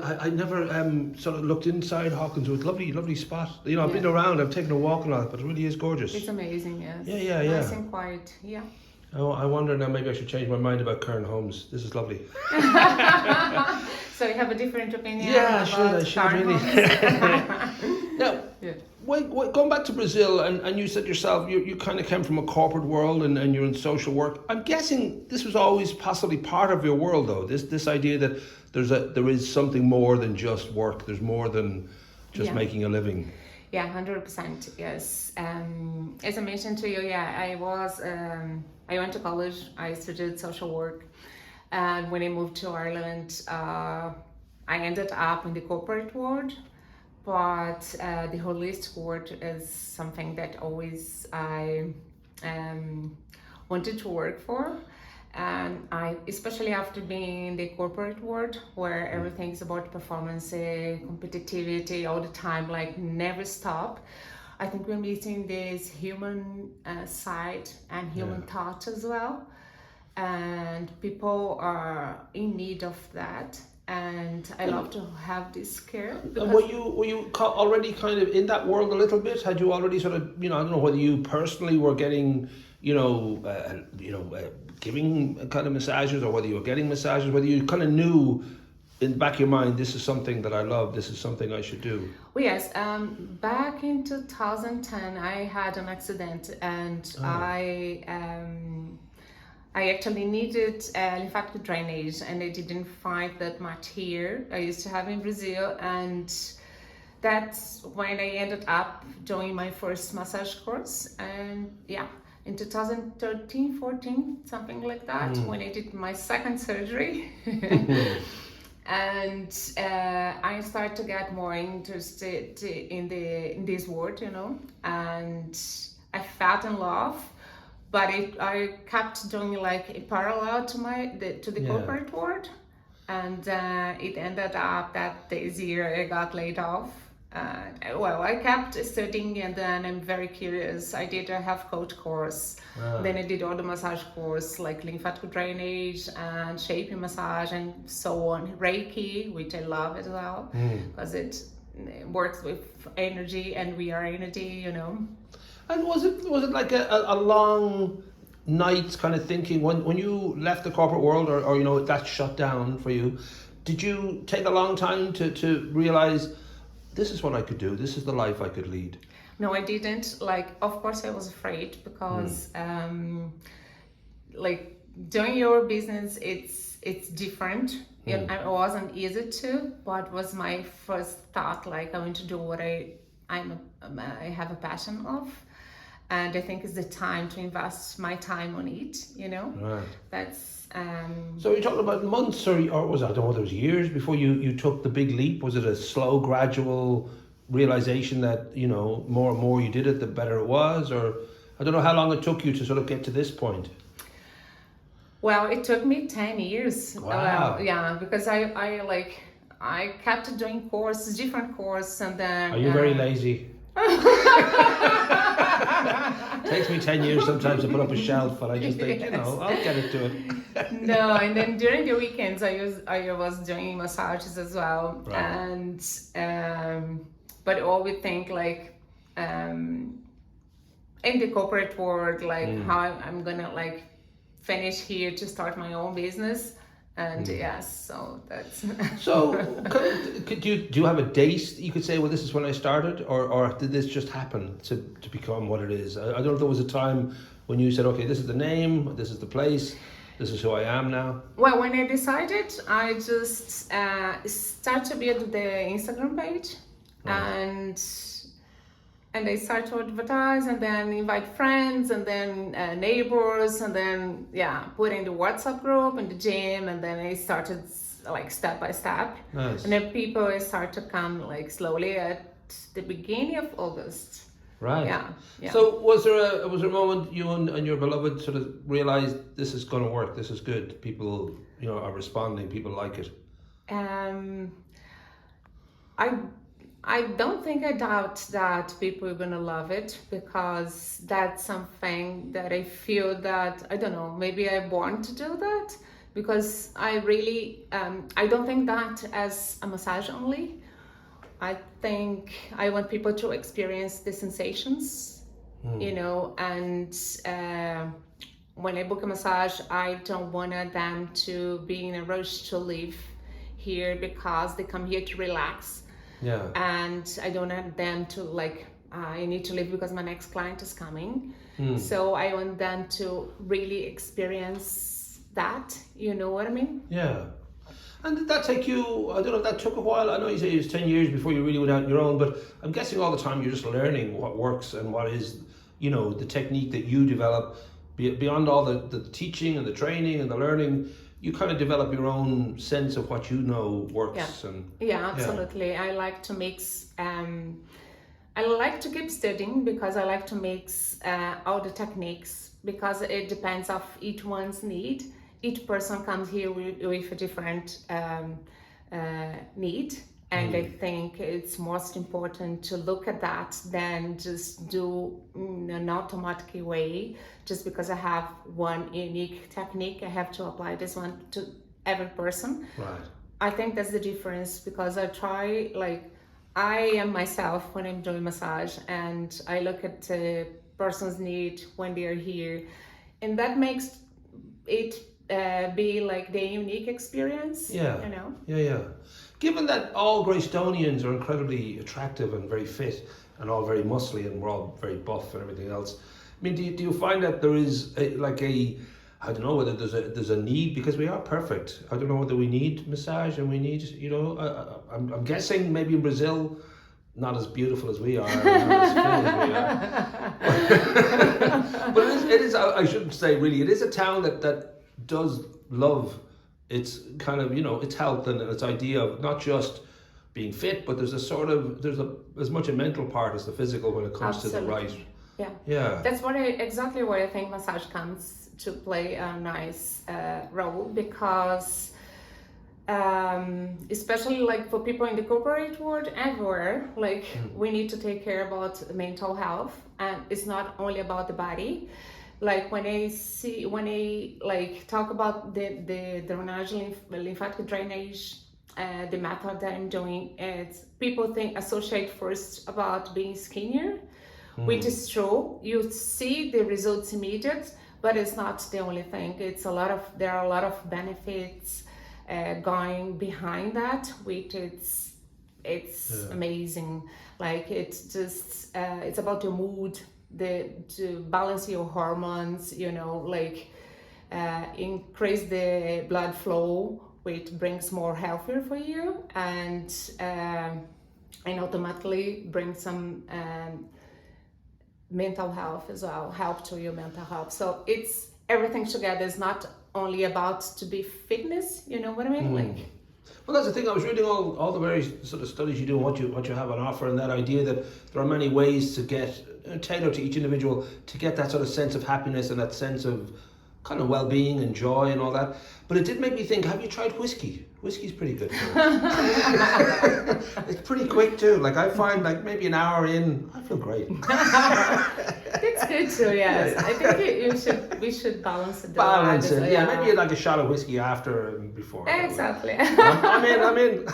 I never sort of looked inside Hawkins. It was a lovely spot. You know, I've been around, I've taken a walk and all that, but it really is gorgeous. It's amazing, yes. Yeah. Nice and quiet, yeah. Oh, I wonder now, maybe I should change my mind about Kern Homes. This is lovely. So you have a different opinion? Yeah, I should really. Now, going back to Brazil, and you said yourself, you kind of came from a corporate world and you're in social work. I'm guessing this was always possibly part of your world, though. This idea that there is something more than just work. There's more than just making a living. Yeah, 100%. Yes. As I mentioned to you, I went to college. I studied social work, and when I moved to Ireland, I ended up in the corporate world. But the holistic world is something that always I wanted to work for. And especially after being in the corporate world, where everything's about performance, competitivity all the time, like never stop. I think we're missing this human side and human touch as well. And people are in need of that. And I love to have this care. And were you already kind of in that world a little bit? Had you already sort of, I don't know whether you personally were getting, giving kind of massages, or whether you were getting massages, whether you kind of knew in the back of your mind, this is something that I love, this is something I should do? Well, yes. Back in 2010, I had an accident, and I actually needed lymphatic drainage, and I didn't find that much here. I used to have in Brazil, and that's when I ended up doing my first massage course. And in 2013, 14, something like that, when I did my second surgery. And I started to get more interested in this world, and I fell in love. But I kept doing like a parallel to the corporate world, and it ended up that this year I got laid off. I kept studying, and then I'm very curious. I did a health coach course, then I did all the massage course, like lymphatic drainage and shaping massage and so on. Reiki, which I love as well, because it works with energy, and we are energy, And was it like a long night kind of thinking when you left the corporate world, or that shut down for you? Did you take a long time to realize this is what I could do, this is the life I could lead? No, I didn't. Like, of course I was afraid, because like doing your business, it's different. It wasn't easy to, but was my first thought, like I want to do what I have a passion of. And I think it's the time to invest my time on it, Right. That's So you're talking about months, or was it, I don't know whether it was years before you took the big leap? Was it a slow, gradual realization that, more and more you did it, the better it was? Or I don't know how long it took you to sort of get to this point. Well, it took me 10 years. Wow. Because I kept doing different courses, and then... Are you very lazy? Takes me 10 years sometimes to put up a shelf, but I just think, I'll get it to it. No, and then during the weekends I was doing massages as well. Right. And but all we think like in the corporate world, like how I'm gonna like finish here to start my own business. And yes, so that's... So, do you have a date you could say, well, this is when I started, or did this just happen to become what it is? I don't know if there was a time when you said, okay, this is the name, this is the place, this is who I am now. Well, when I decided, I just started to build the Instagram page, and I started to advertise, and then invite friends, and then neighbors, and then put in the WhatsApp group and the gym, and then I started like step by step. Nice. And then people start to come like slowly at the beginning of August. Right. Yeah. So was there a moment you and your beloved sort of realized this is going to work, this is good, people are responding, people like it? I don't think I doubt that people are gonna love it, because that's something that I feel that, I don't know, maybe I'm born to do that, because I really, I don't think that as a massage only. I think I want people to experience the sensations, you know, and when I book a massage, I don't want them to be in a rush to leave here because they come here to relax. Yeah. And I don't want them to like, I need to leave because my next client is coming. So I want them to really experience that, you know what I mean? Yeah. And did that take you, I don't know if that took a while, I know you say it was 10 years before you really went out on your own, but I'm guessing all the time you're just learning what works and what is, you know, the technique that you develop. Beyond all the teaching and the training and the learning, you kind of develop your own sense of what you know works. Yeah, absolutely. I like to mix, I like to keep studying because I like to mix all the techniques because it depends of each one's need. Each person comes here with a different need, and I think it's most important to look at that than just do in an automatic way. Just because I have one unique technique, I have to apply this one to every person. Right. I think that's the difference because I try, like, I am myself when I'm doing massage, and I look at the person's need when they are here, and that makes it be like the unique experience. Yeah. You know. Yeah. Given that all Greystonians are incredibly attractive and very fit and all very muscly and we're all very buff and everything else, I mean, do you find that there is I don't know whether there's a need, because we are perfect. I don't know whether we need massage and we need, you know, I'm guessing maybe in Brazil, not as beautiful as we are, not as fit as we are. But it is, I should say really, it is a town that does love its kind of, you know, its health and its idea of not just being fit, but there's as much a mental part as the physical when it comes to the right. Yeah. That's exactly where I think massage comes to play a nice role, because especially like for people in the corporate world, everywhere, like we need to take care about mental health, and it's not only about the body. Like when I like talk about the drainage, lymphatic drainage, the method that I'm doing, it's people associate first about being skinnier, which is true. You see the results immediate, but it's not the only thing. There are a lot of benefits going behind that, which it's amazing. Like it's just it's about your mood, to balance your hormones, you know, like increase the blood flow, which brings more healthier for you, and automatically bring some mental health as well, help to your mental health. So it's everything together. It's not only about to be fitness, you know what I mean? Like, well, that's the thing. I was reading all the various sort of studies you do and what you have on offer, and that idea that there are many ways to get tailored to each individual to get that sort of sense of happiness and that sense of kind of well-being and joy and all that. But it did make me think, have you tried whiskey? Whiskey's pretty good for it. It's pretty quick too. Like I find like maybe an hour in, I feel great. It's good too, yes. Yeah. I think we should balance it. Balance it, yeah. Maybe like a shot of whiskey after and before. Exactly. I'm in.